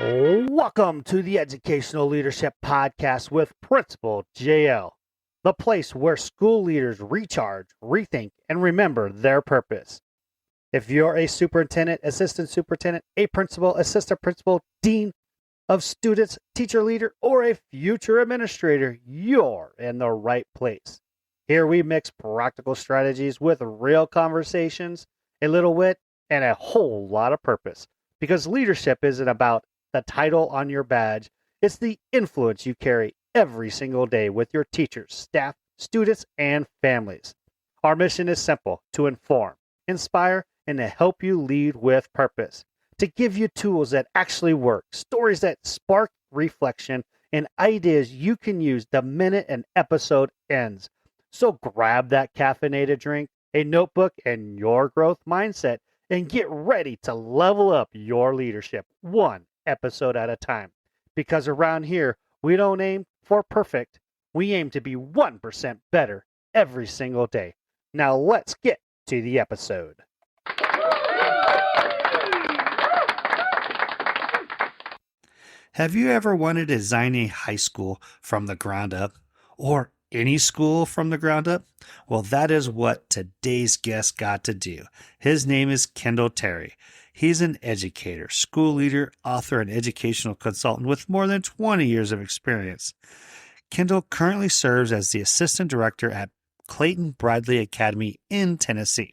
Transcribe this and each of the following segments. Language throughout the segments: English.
Welcome to the Educational Leadership Podcast with Principal JL, the place where school leaders recharge, rethink, and remember their purpose. If you're a superintendent, assistant superintendent, a principal, assistant principal, dean of students, teacher leader, or a future administrator, you're in the right place. Here we mix practical strategies with real conversations, a little wit, and a whole lot of purpose. Because leadership isn't about the title on your badge. It's the influence you carry every single day with your teachers, staff, students, and families. Our mission is simple: to inform, inspire, and to help you lead with purpose. To give you tools that actually work, stories that spark reflection, and ideas you can use the minute an episode ends. So grab that caffeinated drink, a notebook, and your growth mindset, and get ready to level up your leadership one episode at a time. Because around here, we don't aim for perfect. We aim to be 1% better every single day. Now let's get to the episode. Have you ever wanted to design a high school from the ground up, or any school from the ground up? Well, that is what today's guest got to do. His name is Kendall Terry. He's an educator, school leader, author, and educational consultant with more than 20 years of experience. Kendall currently serves as the assistant director at Clayton Bradley Academy in Tennessee,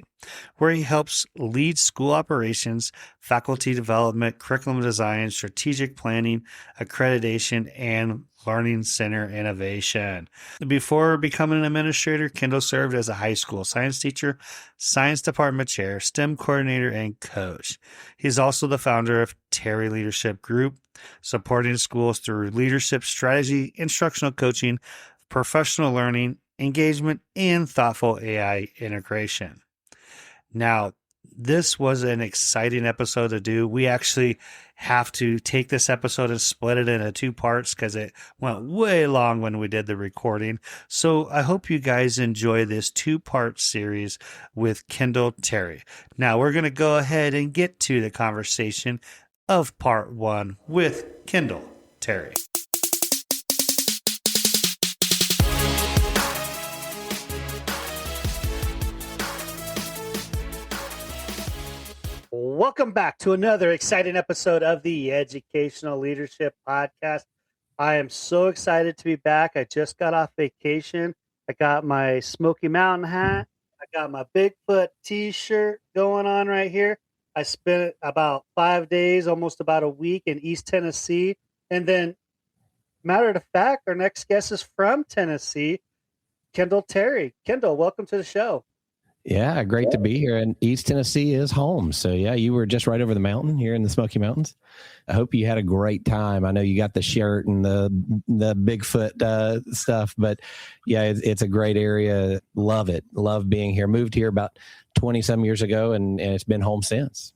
where he helps lead school operations, faculty development, curriculum design, strategic planning, accreditation, and learning center innovation. Before becoming an administrator, Kendall served as a high school science teacher, science department chair, STEM coordinator, and coach. He's also the founder of Terry Leadership Group, supporting schools through leadership strategy, instructional coaching, professional learning, engagement, and thoughtful AI integration. Now, this was an exciting episode to do. We actually have to take this episode and split it into two parts because it went way long when we did the recording. So I hope you guys enjoy this two-part series with Kendall Terry. Now we're going to go ahead and get to the conversation of part one with Kendall Terry. Welcome back to another exciting episode of the Educational Leadership Podcast. I am so excited to be back. I just got off vacation. I got my Smoky Mountain hat. I got my Bigfoot t-shirt going on right here. I spent about 5 days, almost about a week in East Tennessee. And then, matter of fact, our next guest is from Tennessee, Kendall Terry. Kendall, welcome to the show. Yeah, great to be here. And East Tennessee is home. So yeah, you were just right over the mountain here in the Smoky Mountains. I hope you had a great time. I know you got the shirt and the Bigfoot stuff, but yeah, it's a great area. Love it. Love being here. Moved here about 20 some years ago and it's been home since.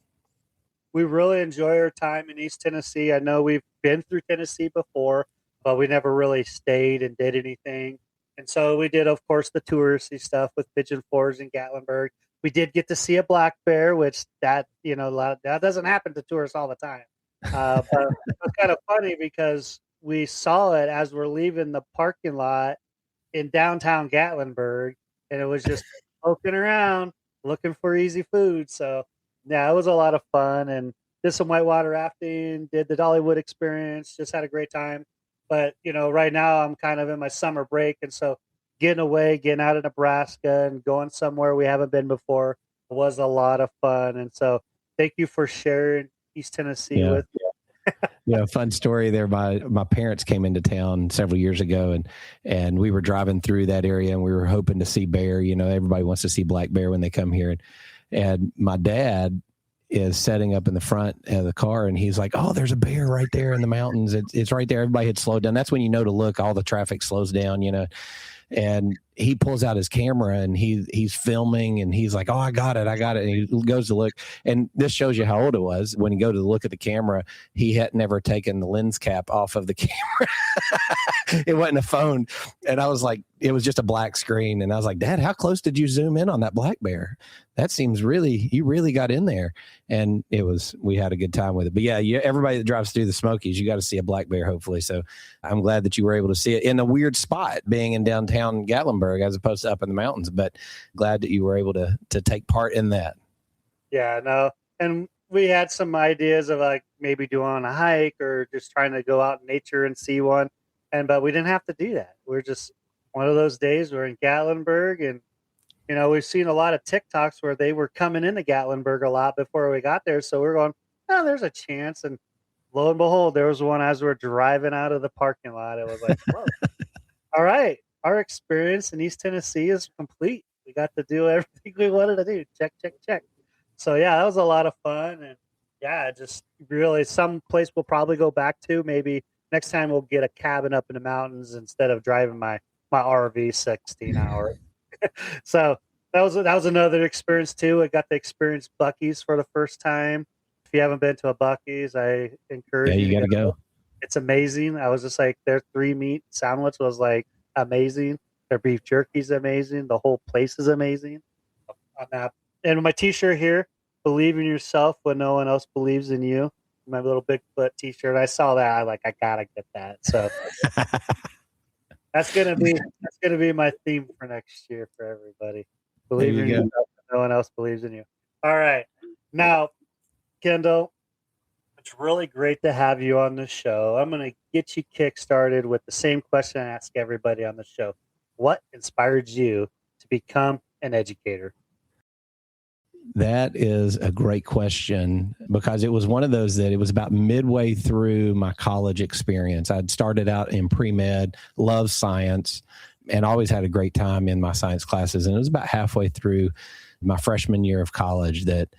We really enjoy our time in East Tennessee. I know we've been through Tennessee before, but we never really stayed and did anything. And so we did, of course, the touristy stuff with Pigeon Forge and Gatlinburg. We did get to see a black bear, which that doesn't happen to tourists all the time. But it was kind of funny because we saw it as we're leaving the parking lot in downtown Gatlinburg, and it was just poking around, looking for easy food. So, yeah, it was a lot of fun, and did some whitewater rafting, did the Dollywood experience, just had a great time. But, right now I'm kind of in my summer break. And so getting away, getting out of Nebraska and going somewhere we haven't been before was a lot of fun. And so thank you for sharing East Tennessee with me. Yeah, fun story there. My parents came into town several years ago and we were driving through that area and we were hoping to see bear. Everybody wants to see black bear when they come here. And my dad is setting up in the front of the car and he's like, oh, there's a bear right there in the mountains. It's right there. Everybody had slowed down. That's when to look, all the traffic slows down, and he pulls out his camera and he's filming and he's like, oh, I got it. And he goes to look. And this shows you how old it was. When you go to look at the camera, he had never taken the lens cap off of the camera. It wasn't a phone. And I was like, it was just a black screen. And I was like, Dad, how close did you zoom in on that black bear? That seems you really got in there. And we had a good time with it. But yeah, everybody that drives through the Smokies, you got to see a black bear, hopefully. So I'm glad that you were able to see it in a weird spot, being in downtown Gatlinburg as opposed to up in the mountains. But glad that you were able to take part in that. Yeah, no. And we had some ideas of like maybe doing on a hike or just trying to go out in nature and see one. But we didn't have to do that. We're just one of those days we're in Gatlinburg, and we've seen a lot of TikToks where they were coming into Gatlinburg a lot before we got there. So we're going, oh, there's a chance. And lo and behold, there was one as we're driving out of the parking lot. It was like, whoa. All right. Our experience in East Tennessee is complete. We got to do everything we wanted to do. Check, check, check. So yeah, that was a lot of fun. And yeah, just really some place we'll probably go back to. Maybe next time we'll get a cabin up in the mountains instead of driving my RV 16 hours. So that was another experience too. I got to experience Buc-ee's for the first time. If you haven't been to a Buc-ee's, I encourage you. You got to go. It's amazing. I was just like, their 3-meat sandwich was like amazing. Their beef jerky is amazing. The whole place is amazing. And my T-shirt here, "Believe in yourself when no one else believes in you." My little Bigfoot T-shirt. I saw that. I gotta get that. So. That's gonna be my theme for next year for everybody. Believe in yourself when no one else believes in you. All right. Now, Kendall, it's really great to have you on the show. I'm gonna get you kick-started with the same question I ask everybody on the show. What inspired you to become an educator? That is a great question, because it was one of those that it was about midway through my college experience. I'd started out in pre-med, loved science, and always had a great time in my science classes. And it was about halfway through my freshman year of college that,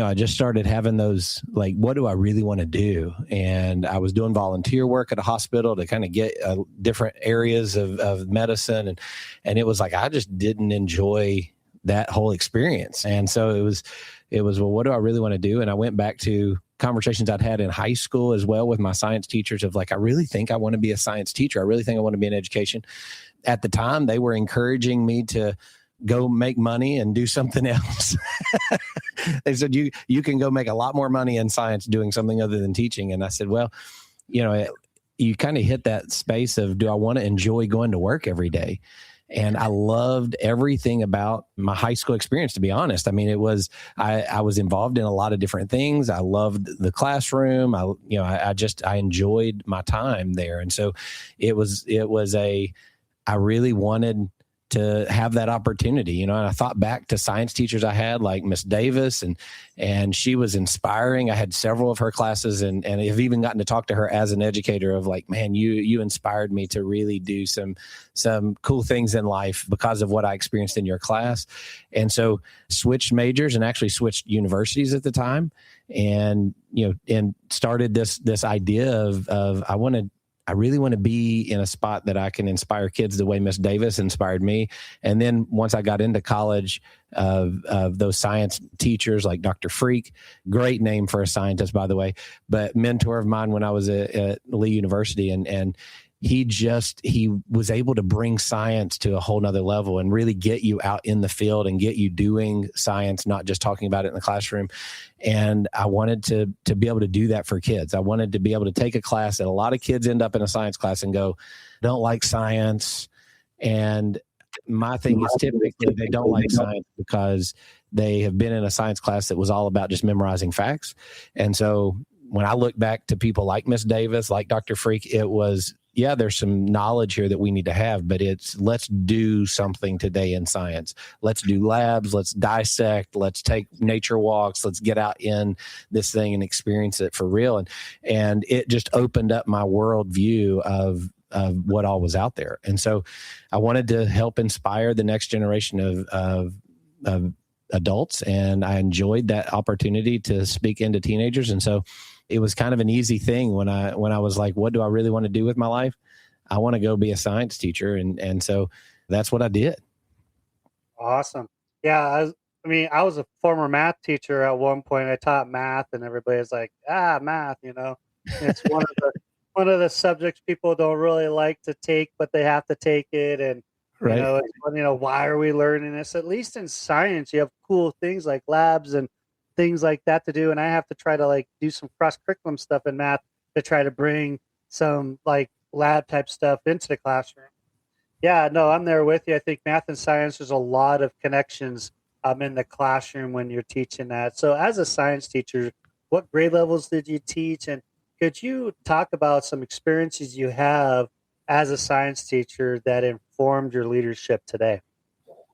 I just started having those, like, what do I really want to do? And I was doing volunteer work at a hospital to kind of get different areas of medicine. And it was like, I just didn't enjoy that whole experience. And so it was, well, what do I really want to do? And I went back to conversations I'd had in high school as well with my science teachers of like, I really think I want to be a science teacher. I really think I want to be in education. At the time, they were encouraging me to go make money and do something else. They said, you can go make a lot more money in science doing something other than teaching. And I said, well, you kind of hit that space of, do I want to enjoy going to work every day? And I loved everything about my high school experience, to be honest. I mean, I was involved in a lot of different things. I loved the classroom. I enjoyed my time there. And so I really wanted to have that opportunity, and I thought back to science teachers I had, like Miss Davis, and she was inspiring. I had several of her classes, and I've even gotten to talk to her as an educator of like, man, you inspired me to really do some cool things in life because of what I experienced in your class. And so switched majors and actually switched universities at the time, and started this idea of I really want to be in a spot that I can inspire kids the way Miss Davis inspired me. And then once I got into college, of those science teachers like Dr. Freak, great name for a scientist, by the way, but mentor of mine when I was at Lee University. And he was able to bring science to a whole nother level and really get you out in the field and get you doing science, not just talking about it in the classroom. And I wanted to be able to do that for kids. I wanted to be able to take a class that a lot of kids end up in a science class and go, don't like science. And my thing is typically they don't like science because they have been in a science class that was all about just memorizing facts. And so when I look back to people like Miss Davis, like Dr. Freak, it was, yeah, there's some knowledge here that we need to have, but it's let's do something today in science. Let's do labs. Let's dissect. Let's take nature walks. Let's get out in this thing and experience it for real. And it just opened up my worldview of what all was out there. And so I wanted to help inspire the next generation of adults. And I enjoyed that opportunity to speak into teenagers. And so it was kind of an easy thing when I was like, what do I really want to do with my life? I want to go be a science teacher. And so that's what I did. Awesome. Yeah, I was a former math teacher at one point. I taught math, and everybody's like, math, It's one of the subjects people don't really like to take, but they have to take it. And, Right. why are we learning this? At least in science, you have cool things like labs and things like that to do. And I have to try to like do some cross curriculum stuff in math to try to bring some like lab type stuff into the classroom. Yeah, no, I'm there with you. I think math and science, there's a lot of connections in the classroom when you're teaching that. So as a science teacher, what grade levels did you teach? And could you talk about some experiences you have as a science teacher that informed your leadership today?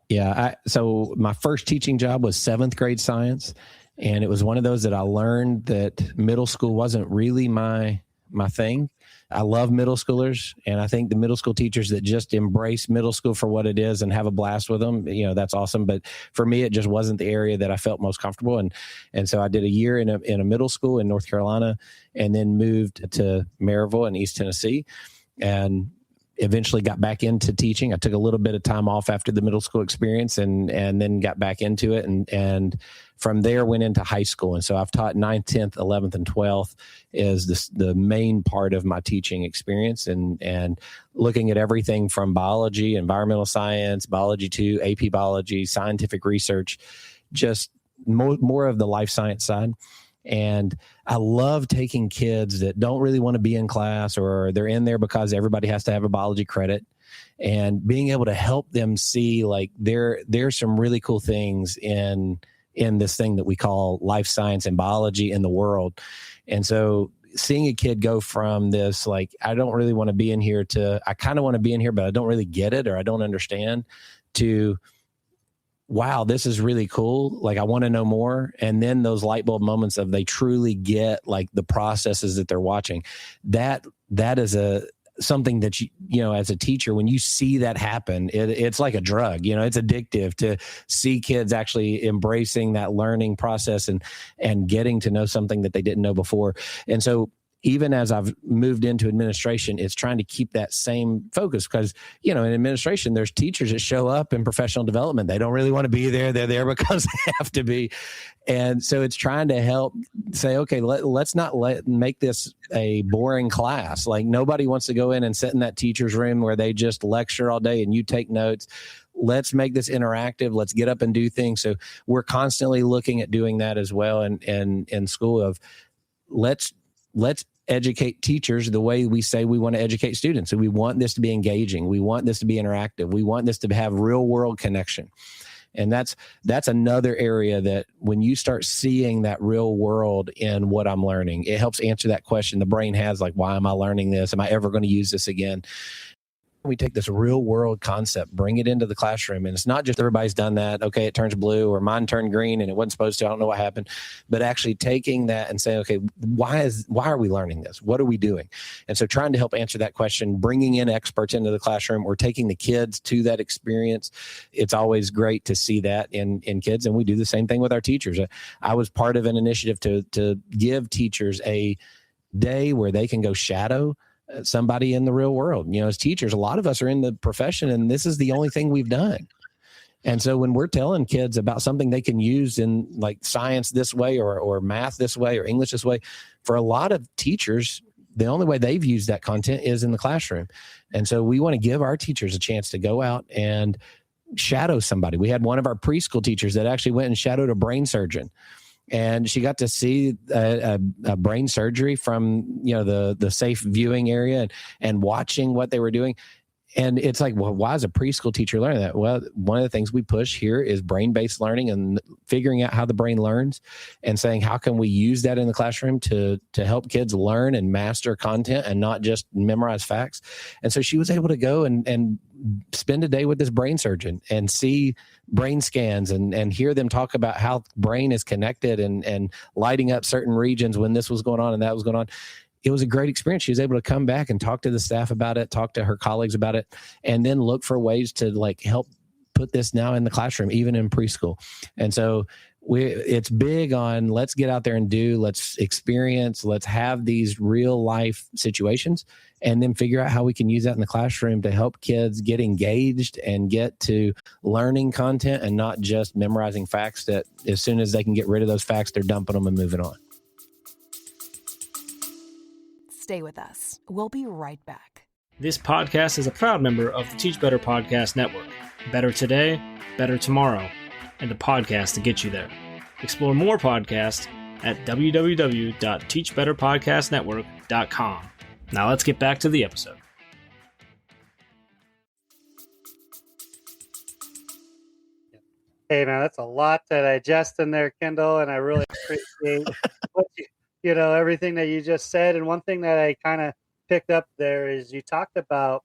Yeah. So my first teaching job was 7th grade science. And it was one of those that I learned that middle school wasn't really my thing. I love middle schoolers, and I think the middle school teachers that just embrace middle school for what it is and have a blast with them, that's awesome. But for me, it just wasn't the area that I felt most comfortable. And so I did a year in a middle school in North Carolina, and then moved to Maryville in East Tennessee, and eventually got back into teaching. I took a little bit of time off after the middle school experience and then got back into it. And from there went into high school. And so I've taught 9th, 10th, 11th, and 12th is the main part of my teaching experience, and looking at everything from biology, environmental science, biology 2, AP biology, scientific research, just more of the life science side. And I love taking kids that don't really want to be in class, or they're in there because everybody has to have a biology credit, and being able to help them see like there's some really cool things in this thing that we call life science and biology in the world. And so seeing a kid go from this, like, I don't really want to be in here, to I kind of want to be in here, but I don't really get it, or I don't understand, to wow, this is really cool. Like, I want to know more. And then those light bulb moments of they truly get like the processes that they're watching. That is something that as a teacher, when you see that happen, it's like a drug. It's addictive to see kids actually embracing that learning process and getting to know something that they didn't know before. And so even as I've moved into administration, it's trying to keep that same focus, because, in administration, there's teachers that show up in professional development. They don't really want to be there. They're there because they have to be. And so it's trying to help say, okay, let's not make this a boring class. Like, nobody wants to go in and sit in that teacher's room where they just lecture all day and you take notes. Let's make this interactive. Let's get up and do things. So we're constantly looking at doing that as well. And in school, of let's educate teachers the way we say we want to educate students. So we want this to be engaging. We want this to be interactive. We want this to have real world connection. And that's another area that when you start seeing that real world in what I'm learning, it helps answer that question the brain has, like, why am I learning this? Am I ever going to use this again? We take this real world concept, bring it into the classroom. And it's not just everybody's done that. Okay, it turns blue, or mine turned green and it wasn't supposed to. I don't know what happened. But actually taking that and saying, okay, why are we learning this? What are we doing? And so trying to help answer that question, bringing in experts into the classroom, or taking the kids to that experience. It's always great to see that in kids. And we do the same thing with our teachers. I was part of an initiative to give teachers a day where they can go shadow somebody in the real world. As teachers, a lot of us are in the profession, and this is the only thing we've done. And so when we're telling kids about something they can use in like science this way, or math this way, or English this way, for a lot of teachers, the only way they've used that content is in the classroom. And so we want to give our teachers a chance to go out and shadow somebody. We had one of our preschool teachers that actually went and shadowed a brain surgeon. And she got to see a brain surgery from the safe viewing area and watching what they were doing. And it's like, well, why is a preschool teacher learning that? Well, one of the things we push here is brain-based learning and figuring out how the brain learns, and saying, how can we use that in the classroom to help kids learn and master content and not just memorize facts. And so she was able to go and spend a day with this brain surgeon and see brain scans and hear them talk about how brain is connected and lighting up certain regions when this was going on and that was going on. It was a great experience. She was able to come back and talk to the staff about it, talk to her colleagues about it, and then look for ways to like help put this now in the classroom, even in preschool. And so it's big on let's get out there and let's experience, let's have these real life situations, and then figure out how we can use that in the classroom to help kids get engaged and get to learning content and not just memorizing facts that as soon as they can get rid of those facts, they're dumping them and moving on. Stay with us. We'll be right back. This podcast is a proud member of the Teach Better Podcast Network. Better today, better tomorrow, and the podcast to get you there. Explore more podcasts at www.teachbetterpodcastnetwork.com. Now let's get back to the episode. Hey, man, that's a lot to digest in there, Kendall, and I really appreciate everything that you just said. And one thing that I kind of picked up there is you talked about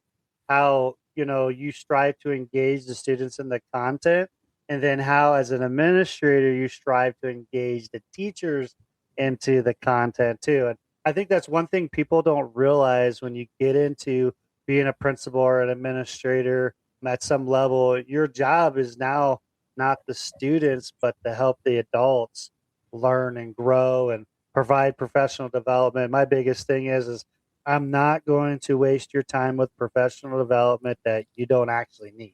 how, you strive to engage the students in the content, and then how, as an administrator, you strive to engage the teachers into the content too. And I think that's one thing people don't realize when you get into being a principal or an administrator at some level. Your job is now not the students, but to help the adults learn and grow and provide professional development. My biggest thing is I'm not going to waste your time with professional development that you don't actually need.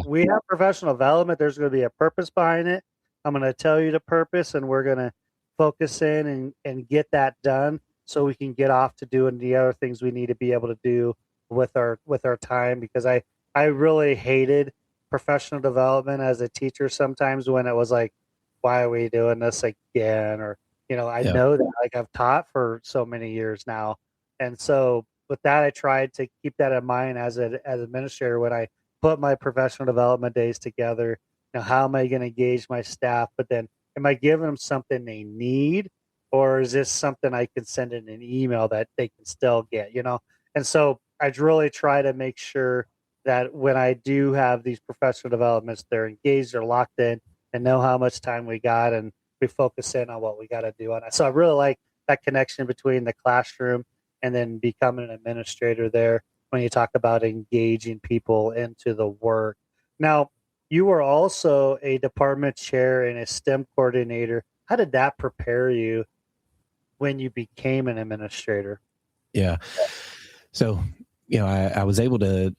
We have professional development. There's going to be a purpose behind it. I'm going to tell you the purpose, and we're going to focus in and get that done so we can get off to doing the other things we need to be able to do with our time. Because I really hated professional development as a teacher sometimes when it was like, why are we doing this again? Or, I know that I've taught for so many years now. And so with that, I tried to keep that in mind as an administrator when I put my professional development days together. How am I going to engage my staff? But then am I giving them something they need, or is this something I can send in an email that they can still get, And so I really try to make sure that when I do have these professional developments, they're engaged, they're locked in, and know how much time we got, and we focus in on what we got to do on it. So I really like that connection between the classroom and then becoming an administrator there when you talk about engaging people into the work. Now, you were also a department chair and a STEM coordinator. How did that prepare you when you became an administrator? Yeah. So, I was able to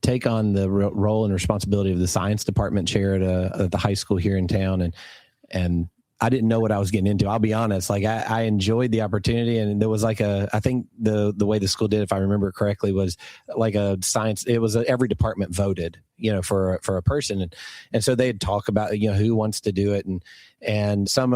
take on the role and responsibility of the science department chair at the high school here in town. And I didn't know what I was getting into. I'll be honest. I enjoyed the opportunity, and there was I think the way the school did, if I remember correctly, was like a science. It was every department voted, for a person, and so they'd talk about who wants to do it, and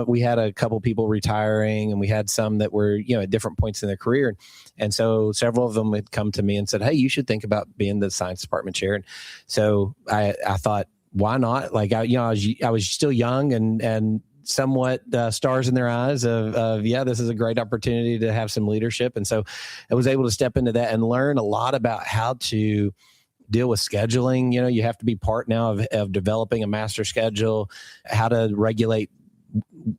we had a couple people retiring, and we had some that were at different points in their career, and so several of them had come to me and said, "Hey, you should think about being the science department chair." And so I thought, why not? I was still young and somewhat stars in their eyes of this is a great opportunity to have some leadership. And so I was able to step into that and learn a lot about how to deal with scheduling. You have to be part now of developing a master schedule, how to regulate,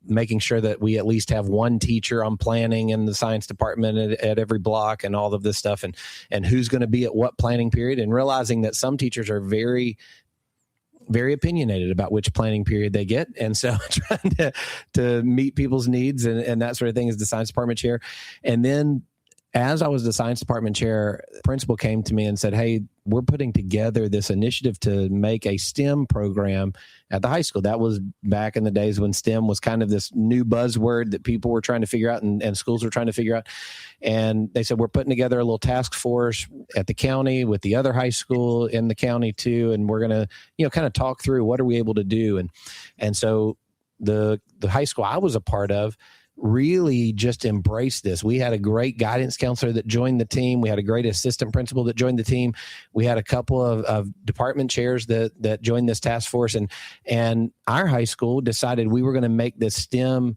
making sure that we at least have one teacher on planning in the science department at every block and all of this stuff, and who's going to be at what planning period, and realizing that some teachers are very very opinionated about which planning period they get. And so trying to meet people's needs and that sort of thing as the science department chair. And then as I was the science department chair, the principal came to me and said, "Hey, we're putting together this initiative to make a STEM program at the high school." That was back in the days when STEM was kind of this new buzzword that people were trying to figure out and schools were trying to figure out. And they said, "We're putting together a little task force at the county with the other high school in the county too. And we're going to, kind of talk through what are we able to do." And so the high school I was a part of really just embraced this. We had a great guidance counselor that joined the team. We had a great assistant principal that joined the team. We had a couple of department chairs that joined this task force. And our high school decided we were going to make this STEM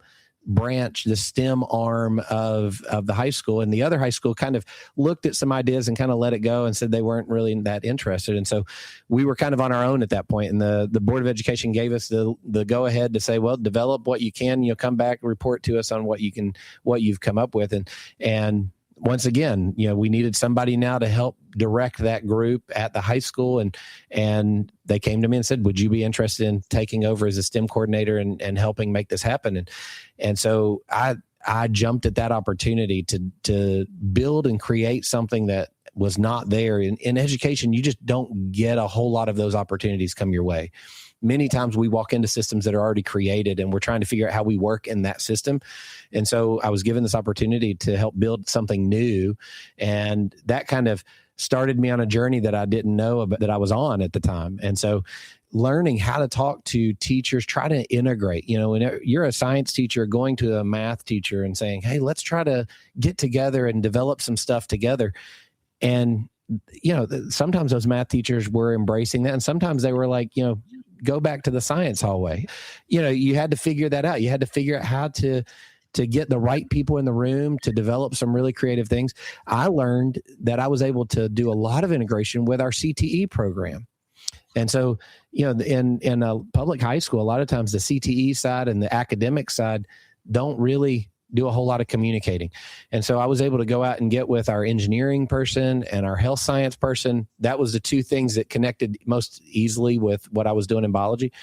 branch, the STEM arm of the high school. And the other high school kind of looked at some ideas and kind of let it go and said they weren't really that interested. And so we were kind of on our own at that point. And the Board of Education gave us the go ahead to say, well, develop what you can, come back and report to us on what you've come up with. And once again, we needed somebody now to help direct that group at the high school. And they came to me and said, would you be interested in taking over as a STEM coordinator and helping make this happen? And so I jumped at that opportunity to build and create something that was not there. In education, you just don't get a whole lot of those opportunities come your way. Many times we walk into systems that are already created and we're trying to figure out how we work in that system. And so I was given this opportunity to help build something new. And that kind of started me on a journey that I didn't know about, that I was on at the time. And so learning how to talk to teachers, try to integrate, when you're a science teacher going to a math teacher and saying, hey, let's try to get together and develop some stuff together. And, sometimes those math teachers were embracing that. And sometimes they were like, go back to the science hallway. You had to figure that out. You had to figure out how to get the right people in the room to develop some really creative things. I learned that I was able to do a lot of integration with our CTE program. And so, in a public high school, a lot of times the CTE side and the academic side don't really do a whole lot of communicating. And so I was able to go out and get with our engineering person and our health science person. That was the two things that connected most easily with what I was doing in biology.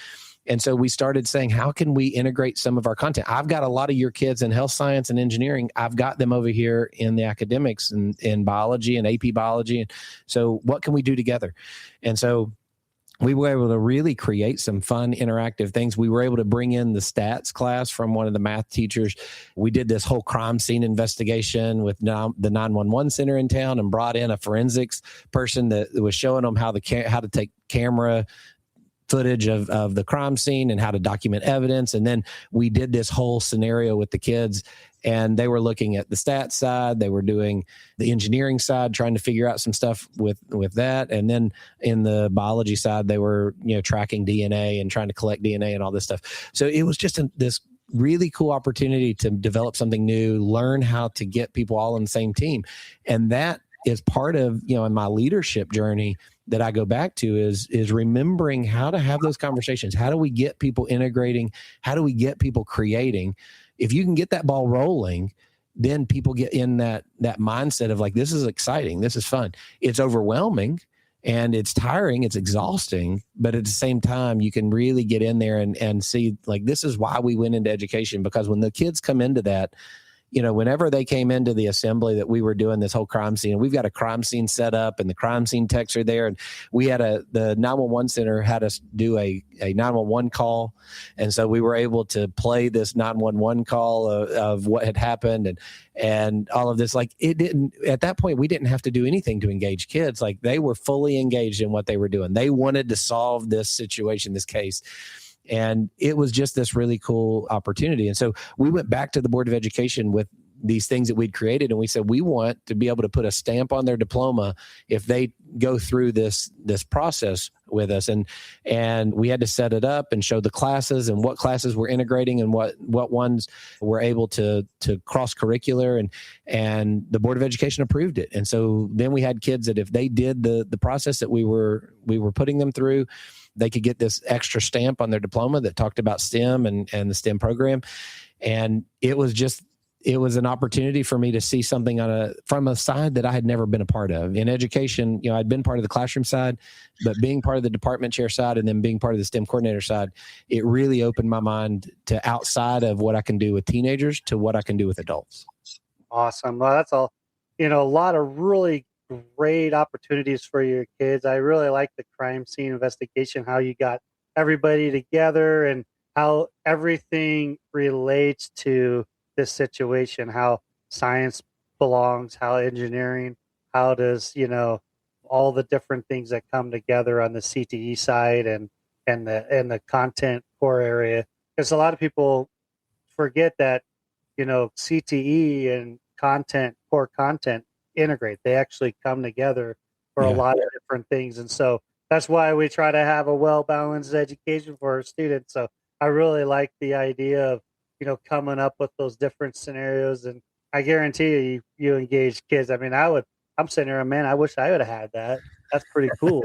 And so we started saying, how can we integrate some of our content? I've got a lot of your kids in health science and engineering. I've got them over here in the academics and in biology and AP biology. And so what can we do together? And so we were able to really create some fun, interactive things. We were able to bring in the stats class from one of the math teachers. We did this whole crime scene investigation with the 911 center in town and brought in a forensics person that was showing them how to take camera footage of the crime scene and how to document evidence. And then we did this whole scenario with the kids, and they were looking at the stats side. They were doing the engineering side, trying to figure out some stuff with that. And then in the biology side, they were, tracking DNA and trying to collect DNA and all this stuff. So it was just this really cool opportunity to develop something new, learn how to get people all on the same team. And that is part of, in my leadership journey that I go back to is remembering how to have those conversations. How do we get people integrating? How do we get people creating? If you can get that ball rolling, then people get in that mindset of like, this is exciting. This is fun. It's overwhelming and it's tiring. It's exhausting. But at the same time, you can really get in there and see like, this is why we went into education, because when the kids come into that, whenever they came into the assembly that we were doing this whole crime scene, we've got a crime scene set up and the crime scene techs are there. And we had the 911 center had us do a 911 call. And so we were able to play this 911 call of what had happened and all of this. Like at that point, we didn't have to do anything to engage kids. Like they were fully engaged in what they were doing. They wanted to solve this situation, this case. And it was just this really cool opportunity. And so we went back to the Board of Education with these things that we'd created. And we said, we want to be able to put a stamp on their diploma if they go through this process with us. And we had to set it up and show the classes and what classes we're integrating and what ones were able to cross curricular, and the Board of Education approved it. And so then we had kids that if they did the process that we were putting them through, they could get this extra stamp on their diploma that talked about STEM and the STEM program. And it was an opportunity for me to see something from a side that I had never been a part of. In education, I'd been part of the classroom side, but being part of the department chair side and then being part of the STEM coordinator side, it really opened my mind to outside of what I can do with teenagers to what I can do with adults. Awesome. Well, that's all, a lot of really great opportunities for your kids. I really like the crime scene investigation, how you got everybody together and how everything relates to this situation, how science belongs, how engineering, how does, all the different things that come together on the CTE side and the content core area. Because a lot of people forget that, CTE and core content integrate. They actually come together for a lot of different things. And so that's why we try to have a well-balanced education for our students. So I really like the idea of, coming up with those different scenarios. And I guarantee you engage kids. I mean, I'm sitting here, man, I wish I would have had that. That's pretty cool.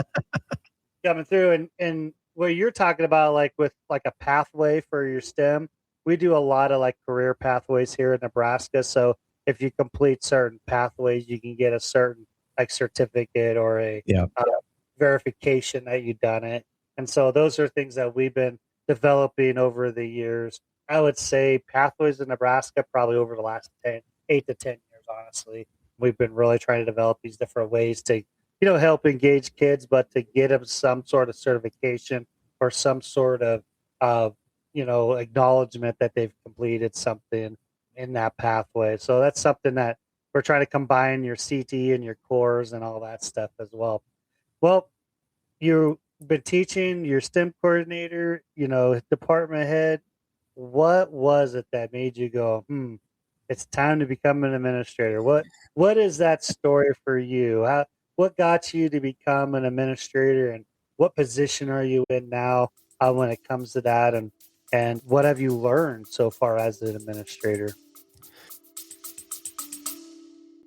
Coming through and what you're talking about, like with like a pathway for your STEM, we do a lot of like career pathways here in Nebraska. So if you complete certain pathways, you can get a certain like certificate or a Yeah. verification that you've done it. And so those are things that we've been developing over the years. I would say pathways in Nebraska probably over the last 8 to 10 years, honestly. We've been really trying to develop these different ways to, help engage kids, but to get them some sort of certification or some sort of, acknowledgement that they've completed something in that pathway. So that's something that we're trying to combine your CT and your cores and all that stuff as well. Well, you've been teaching, your STEM coordinator, department head. What was it that made you go, it's time to become an administrator? What is that story for you? What got you to become an administrator, and what position are you in now when it comes to that? And what have you learned so far as an administrator?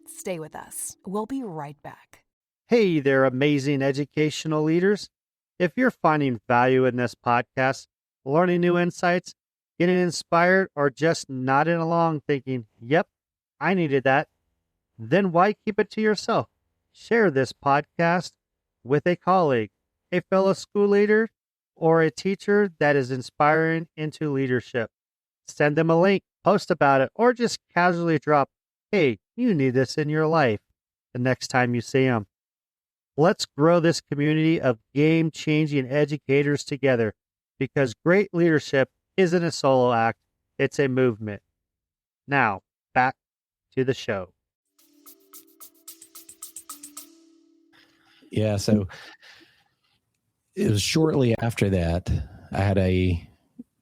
Stay with us. We'll be right back. Hey there, amazing educational leaders. If you're finding value in this podcast, learning new insights, getting inspired, or just nodding along thinking, yep, I needed that, then why keep it to yourself? Share this podcast with a colleague, a fellow school leader, or a teacher that is inspiring into leadership. Send them a link, post about it, or just casually drop, hey, you need this in your life the next time you see them. Let's grow this community of game-changing educators together, because great leadership isn't a solo act, it's a movement. Now, back to the show. Yeah, so it was shortly after that, I had a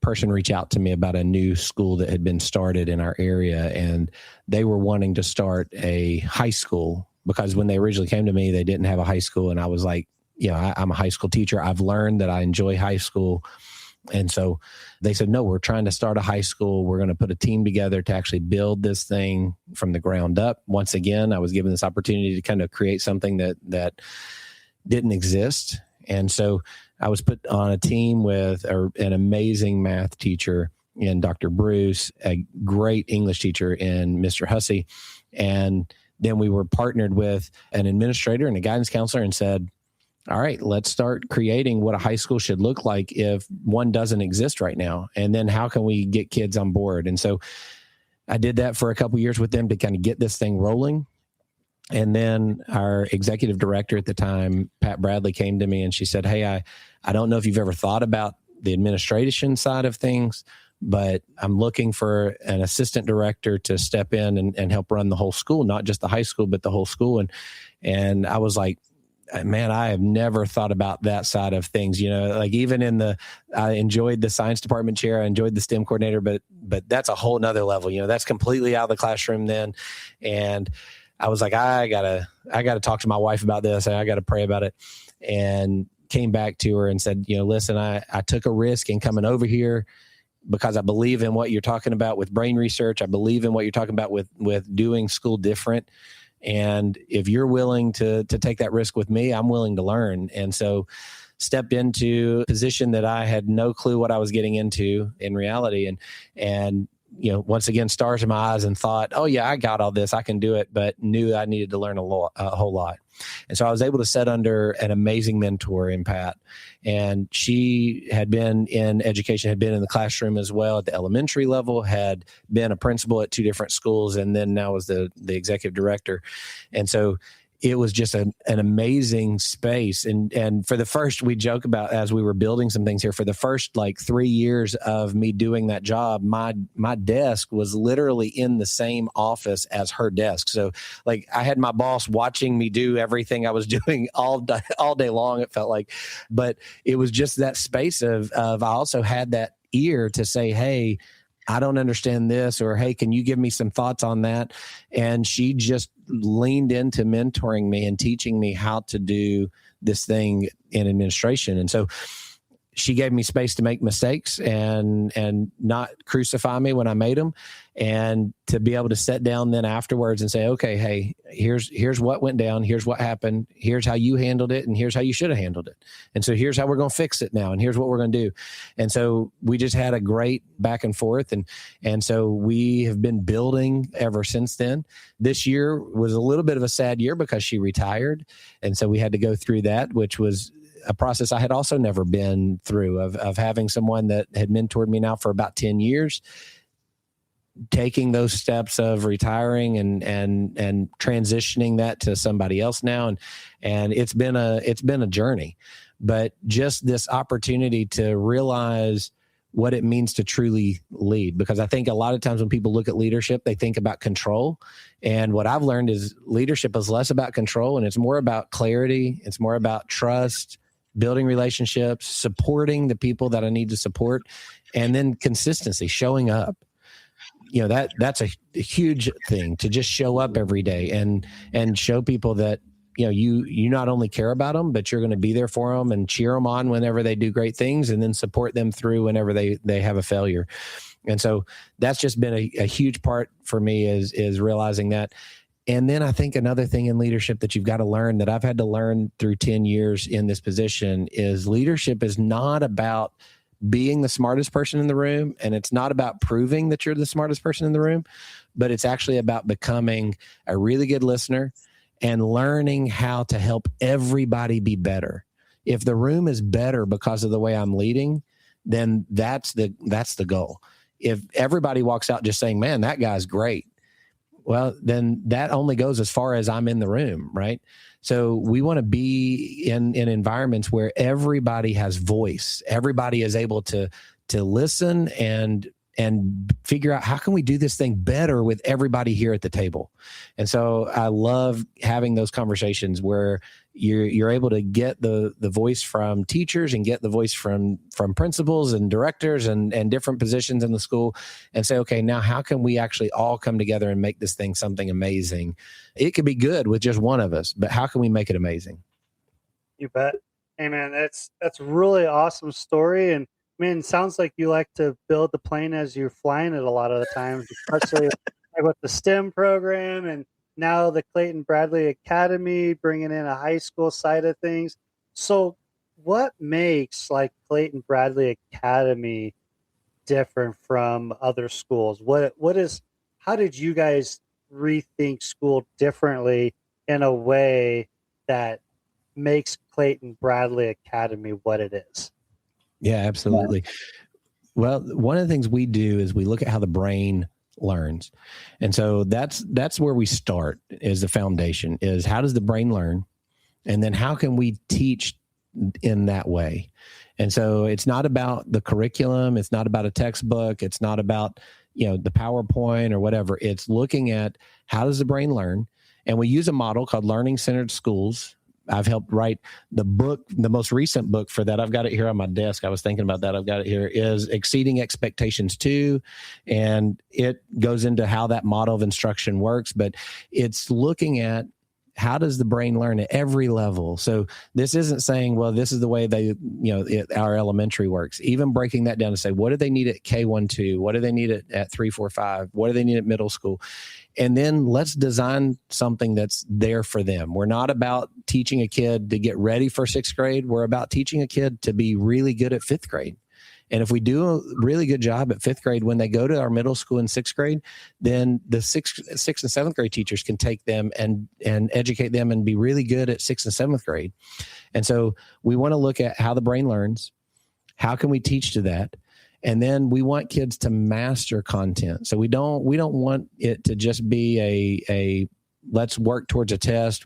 person reach out to me about a new school that had been started in our area, and they were wanting to start a high school because when they originally came to me, they didn't have a high school. And I was like, I'm a high school teacher. I've learned that I enjoy high school. And so they said, no, we're trying to start a high school. We're going to put a team together to actually build this thing from the ground up. Once again, I was given this opportunity to kind of create something that didn't exist. And so I was put on a team with an amazing math teacher in Dr. Bruce, a great English teacher in Mr. Hussey. And then we were partnered with an administrator and a guidance counselor and said, all right, let's start creating what a high school should look like if one doesn't exist right now. And then how can we get kids on board? And so I did that for a couple of years with them to kind of get this thing rolling. And then our executive director at the time, Pat Bradley, came to me and she said, hey, I don't know if you've ever thought about the administration side of things, but I'm looking for an assistant director to step in and help run the whole school, not just the high school, but the whole school. And I was like, man, I have never thought about that side of things. Like even I enjoyed the science department chair. I enjoyed the STEM coordinator, but that's a whole nother level. That's completely out of the classroom then. And I was like, I gotta talk to my wife about this. I got to pray about it. And came back to her and said, listen, I took a risk in coming over here because I believe in what you're talking about with brain research. I believe in what you're talking about with doing school different. And if you're willing to take that risk with me, I'm willing to learn. And so stepped into a position that I had no clue what I was getting into in reality. And once again, stars in my eyes and thought, oh yeah, I got all this, I can do it, but knew I needed to learn a whole lot. And so I was able to sit under an amazing mentor in Pat. And she had been in education, had been in the classroom as well at the elementary level, had been a principal at 2 different schools, and then now was the executive director. And so it was just an amazing space. And for the first, we joke about as we were building some things here, for the first like 3 years of me doing that job, my desk was literally in the same office as her desk. So like I had my boss watching me do everything I was doing all day long, it felt like. But it was just that space of I also had that ear to say, hey, I don't understand this, or, hey, can you give me some thoughts on that? And she just leaned into mentoring me and teaching me how to do this thing in administration. And so she gave me space to make mistakes and not crucify me when I made them, and to be able to sit down then afterwards and say, okay, hey, here's what went down. Here's what happened. Here's how you handled it. And here's how you should have handled it. And so here's how we're going to fix it now. And here's what we're going to do. And so we just had a great back and forth. And so we have been building ever since then. This year was a little bit of a sad year because she retired. And so we had to go through that, which was a process I had also never been through, of having someone that had mentored me now for about 10 years, taking those steps of retiring and transitioning that to somebody else now. And it's been a journey, but just this opportunity to realize what it means to truly lead. Because I think a lot of times when people look at leadership, they think about control. And what I've learned is leadership is less about control and it's more about clarity. It's more about trust, building relationships, supporting the people that I need to support, and then consistency, showing up. You know, that's a huge thing, to just show up every day and show people that, you know, you not only care about them, but you're going to be there for them and cheer them on whenever they do great things, and then support them through whenever they have a failure. And so that's just been a huge part for me is realizing that. And then I think another thing in leadership that you've got to learn, that I've had to learn through 10 years in this position, is leadership is not about being the smartest person in the room, and it's not about proving that you're the smartest person in the room, but it's actually about becoming a really good listener and learning how to help everybody be better. If the room is better because of the way I'm leading, then that's the goal. If everybody walks out just saying, man, that guy's great, well, then that only goes as far as I'm in the room, right? So we want to be in environments where everybody has voice. Everybody is able to listen and figure out, how can we do this thing better with everybody here at the table? And so I love having those conversations where you're able to get the voice from teachers and get the voice from principals and directors and different positions in the school, and say, okay, now how can we actually all come together and make this thing something amazing? It could be good with just one of us, but how can we make it amazing? You bet. Hey man, that's a really awesome story. And man, it sounds like you like to build the plane as you're flying it a lot of the times, especially with the STEM program and now the Clayton Bradley Academy, bringing in a high school side of things. So what makes like Clayton Bradley Academy different from other schools? How did you guys rethink school differently in a way that makes Clayton Bradley Academy what it is? Yeah, absolutely. Well, one of the things we do is we look at how the brain learns. And so that's where we start, is the foundation, is how does the brain learn? And then how can we teach in that way? And so it's not about the curriculum. It's not about a textbook. It's not about, the PowerPoint or whatever. It's looking at how does the brain learn? And we use a model called Learning Centered Schools. I've helped write the book, the most recent book for that. I've got it here on my desk. I was thinking about that. I've got it here, is Exceeding Expectations 2. And it goes into how that model of instruction works, but it's looking at how does the brain learn at every level. So this isn't saying, well, this is the way our elementary works. Even breaking that down to say, what do they need at K-1-2? What do they need at 3-4-5? What do they need at middle school? And then let's design something that's there for them. We're not about teaching a kid to get ready for 6th grade. We're about teaching a kid to be really good at 5th grade. And if we do a really good job at 5th grade, when they go to our middle school in 6th grade, then the 6th and 7th grade teachers can take them and educate them and be really good at 6th and 7th grade. And so we want to look at how the brain learns. How can we teach to that? And then we want kids to master content. So we don't want it to just be a let's work towards a test.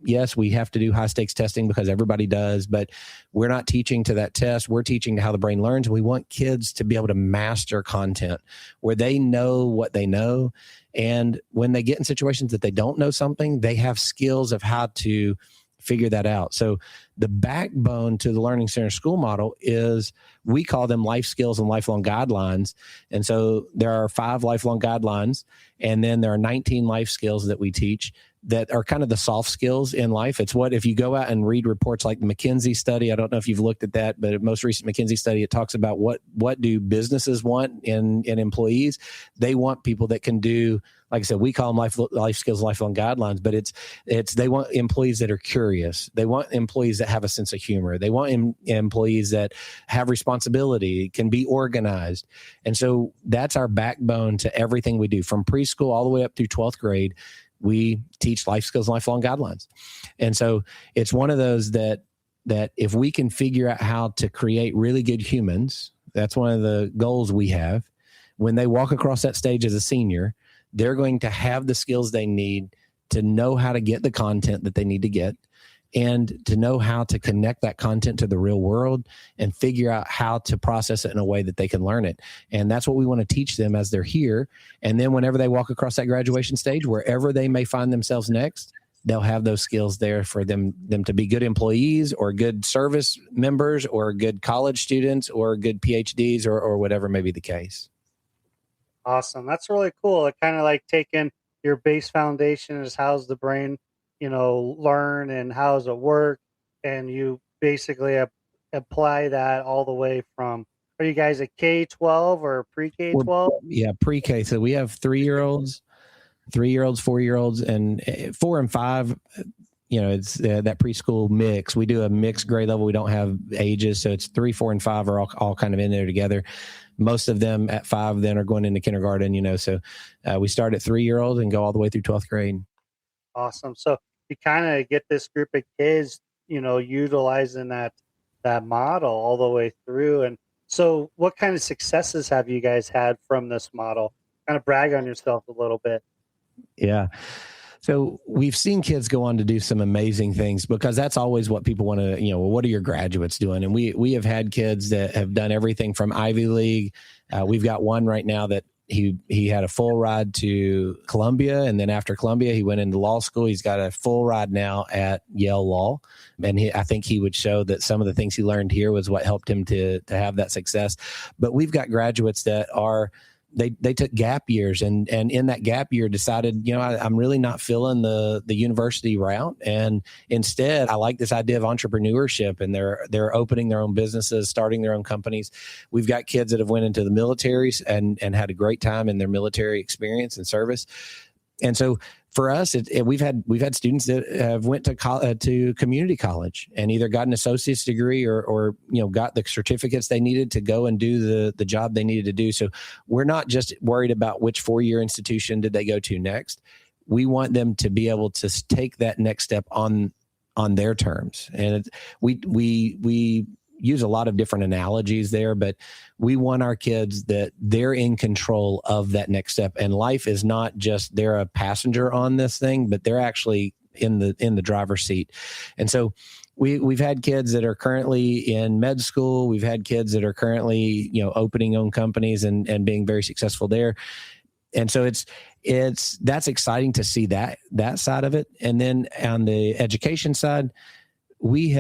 Yes, we have to do high stakes testing because everybody does, but we're not teaching to that test. We're teaching to how the brain learns. We want kids to be able to master content where they know what they know. And when they get in situations that they don't know something, they have skills of how to figure that out. So the backbone to the Learning Center School model is, we call them life skills and lifelong guidelines. And so there are 5 lifelong guidelines, and then there are 19 life skills that we teach that are kind of the soft skills in life. It's what, if you go out and read reports like the McKinsey study, I don't know if you've looked at that, but a most recent McKinsey study, it talks about what do businesses want in employees. They want people that can do, like I said, we call them life skills, lifelong guidelines, but it's they want employees that are curious. They want employees that have a sense of humor. They want employees that have responsibility, can be organized. And so that's our backbone to everything we do, from preschool all the way up through 12th grade. We teach life skills and lifelong guidelines. And so it's one of those that if we can figure out how to create really good humans, that's one of the goals we have. When they walk across that stage as a senior, they're going to have the skills they need to know how to get the content that they need to get, and to know how to connect that content to the real world and figure out how to process it in a way that they can learn it. And that's what we want to teach them as they're here. And then whenever they walk across that graduation stage, wherever they may find themselves next, they'll have those skills there for them to be good employees or good service members or good college students or good PhDs or whatever may be the case. Awesome. That's really cool. It kind of like taking your base foundation is how's the brain, learn and how does it work. And you basically apply that all the way from, are you guys a K-12 or pre-K 12? Yeah, pre-K. So we have 3-year-olds, 4-year-olds, and 4 and 5. It's that preschool mix. We do a mixed grade level. We don't have ages. So it's 3, 4, and 5 are all kind of in there together. Most of them at 5 then are going into kindergarten, so we start at 3-year-olds and go all the way through 12th grade. Awesome. So you kind of get this group of kids, utilizing that model all the way through. And so what kind of successes have you guys had from this model? Kind of brag on yourself a little bit. Yeah. So we've seen kids go on to do some amazing things, because that's always what people want to, what are your graduates doing? And we have had kids that have done everything from Ivy League. We've got one right now that he had a full ride to Columbia, and then after Columbia, he went into law school. He's got a full ride now at Yale Law. And I think he would show that some of the things he learned here was what helped him to have that success. But we've got graduates that are, they took gap years and in that gap year decided, I'm really not feeling the university route. And instead, I like this idea of entrepreneurship, and they're opening their own businesses, starting their own companies. We've got kids that have went into the militaries and had a great time in their military experience and service. And so for us, we've had students that have went to community college and either got an associate's degree or got the certificates they needed to go and do the job they needed to do. So we're not just worried about which 4-year institution did they go to next. We want them to be able to take that next step on their terms. And we use a lot of different analogies there, but we want our kids that they're in control of that next step. And life is not just they're a passenger on this thing, but they're actually in the driver's seat. And so we've had kids that are currently in med school. We've had kids that are currently, opening own companies and being very successful there. And so that's exciting to see that side of it. And then on the education side, we've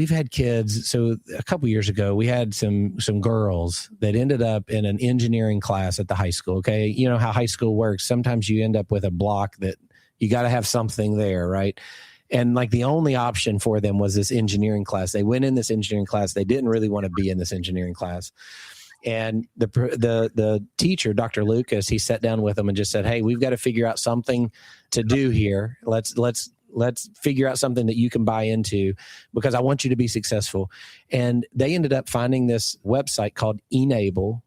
had kids. So a couple years ago, we had some girls that ended up in an engineering class at the high school. Okay. You know how high school works. Sometimes you end up with a block that you got to have something there. Right. And like the only option for them was this engineering class. They went in this engineering class. They didn't really want to be in this engineering class. And the teacher, Dr. Lucas, he sat down with them and just said, "Hey, we've got to figure out something to do here. Let's figure out something that you can buy into, because I want you to be successful." And they ended up finding this website called eNable,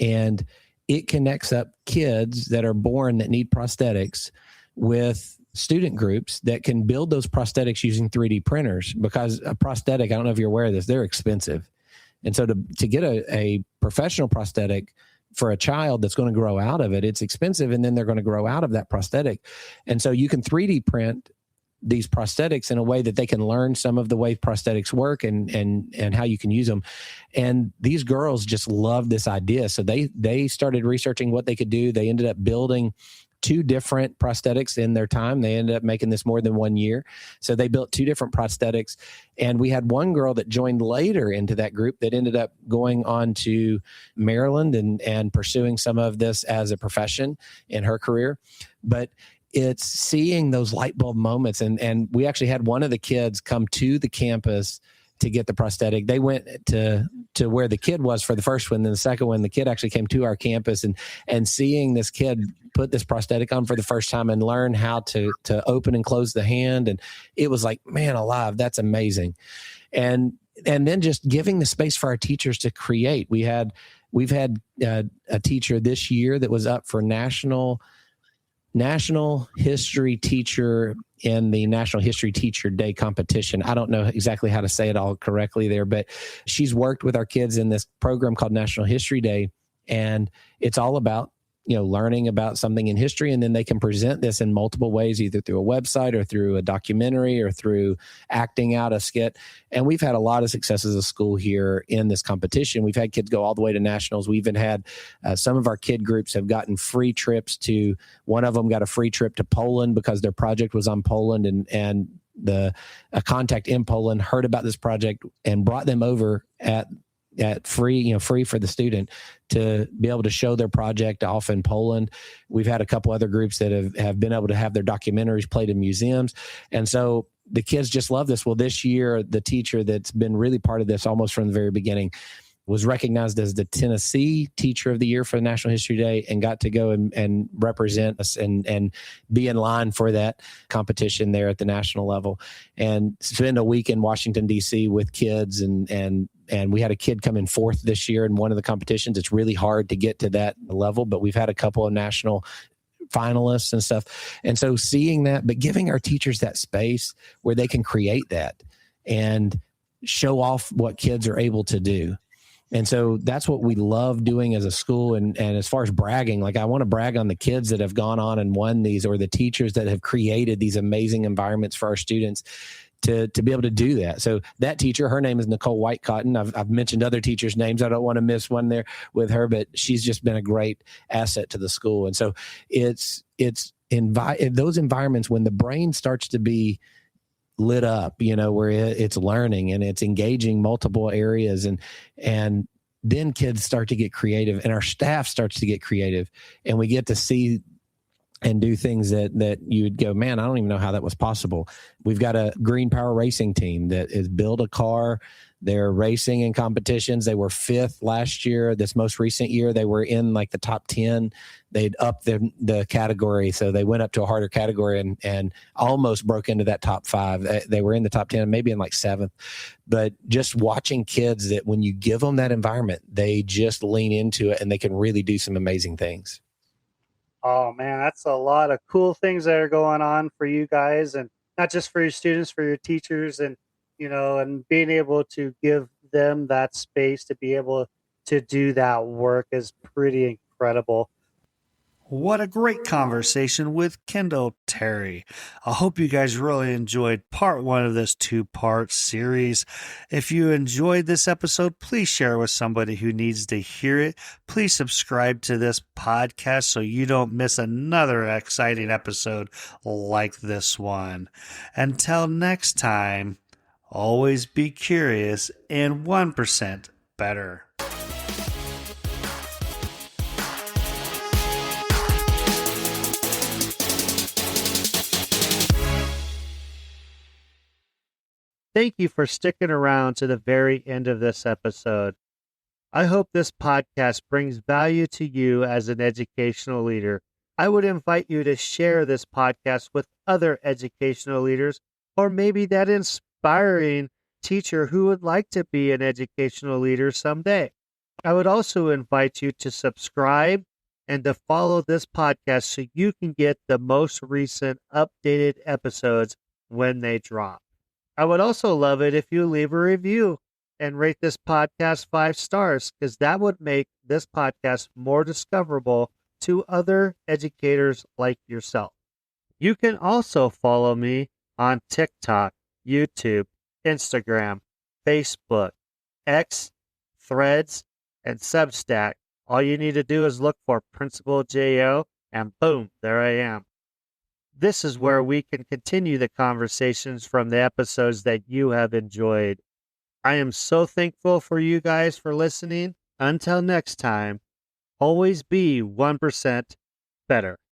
and it connects up kids that are born that need prosthetics with student groups that can build those prosthetics using 3D printers, because a prosthetic, I don't know if you're aware of this, they're expensive. And so to get a professional prosthetic for a child that's going to grow out of it, it's expensive, and then they're going to grow out of that prosthetic. And so you can 3D print these prosthetics in a way that they can learn some of the way prosthetics work and how you can use them. And these girls just loved this idea. So they started researching what they could do. They ended up building two different prosthetics in their time. They ended up making this more than 1 year. So they built two different prosthetics. And we had one girl that joined later into that group that ended up going on to Maryland and pursuing some of this as a profession in her career. But it's seeing those light bulb moments. And we actually had one of the kids come to the campus to get the prosthetic. They went to where the kid was for the first one. Then the second one, the kid actually came to our campus, and seeing this kid put this prosthetic on for the first time and learn how to open and close the hand. And it was like, man alive, that's amazing. And then just giving the space for our teachers to create. We've had a teacher this year that was up for national history teacher in the National History Teacher Day competition. I don't know exactly how to say it all correctly there, but she's worked with our kids in this program called National History Day. And it's all about, learning about something in history. And then they can present this in multiple ways, either through a website or through a documentary or through acting out a skit. And we've had a lot of success as a school here in this competition. We've had kids go all the way to nationals. We even had some of our kid groups have gotten free trips to, one of them got a free trip to Poland because their project was on Poland, and a contact in Poland heard about this project and brought them over at free for the student to be able to show their project off in Poland. We've had a couple other groups that have been able to have their documentaries played in museums. And so the kids just love this. Well, this year, the teacher that's been really part of this almost from the very beginning was recognized as the Tennessee Teacher of the Year for National History Day, and got to go and represent us and be in line for that competition there at the national level, and spend a week in Washington, D.C. with kids. And we had a kid come in fourth this year in one of the competitions. It's really hard to get to that level, but we've had a couple of national finalists and stuff. And so seeing that, but giving our teachers that space where they can create that and show off what kids are able to do. And so that's what we love doing as a school. And as far as bragging, like, I want to brag on the kids that have gone on and won these, or the teachers that have created these amazing environments for our students to be able to do that. So that teacher, her name is Nicole Whitecotton. I've mentioned other teachers' names. I don't want to miss one there with her, but she's just been a great asset to the school. And so it's those environments when the brain starts to be lit up, where it's learning and it's engaging multiple areas, and then kids start to get creative, and our staff starts to get creative, and we get to see and do things that you would go, man, I don't even know how that was possible. We've got a Green Power Racing team that has built a car. They're racing in competitions. They were fifth last year. This most recent year, they were in like the top 10. They'd upped the category. So they went up to a harder category and almost broke into that top 5. They were in the top 10, maybe in like 7th. But just watching kids that when you give them that environment, they just lean into it and they can really do some amazing things. Oh man, that's a lot of cool things that are going on for you guys, and not just for your students, for your teachers, and and being able to give them that space to be able to do that work is pretty incredible. What a great conversation with Kendall Terry. I hope you guys really enjoyed part 1 of this 2-part series. If you enjoyed this episode, please share it with somebody who needs to hear it. Please subscribe to this podcast so you don't miss another exciting episode like this one. Until next time, always be curious and 1% better. Thank you for sticking around to the very end of this episode. I hope this podcast brings value to you as an educational leader. I would invite you to share this podcast with other educational leaders, or maybe that inspiring teacher who would like to be an educational leader someday. I would also invite you to subscribe and to follow this podcast so you can get the most recent updated episodes when they drop. I would also love it if you leave a review and rate this podcast 5 stars, because that would make this podcast more discoverable to other educators like yourself. You can also follow me on TikTok, YouTube, Instagram, Facebook, X, Threads, and Substack. All you need to do is look for Principal J.O., And boom, there I am. This is where we can continue the conversations from the episodes that you have enjoyed. I am so thankful for you guys for listening. Until next time, always be 1% better.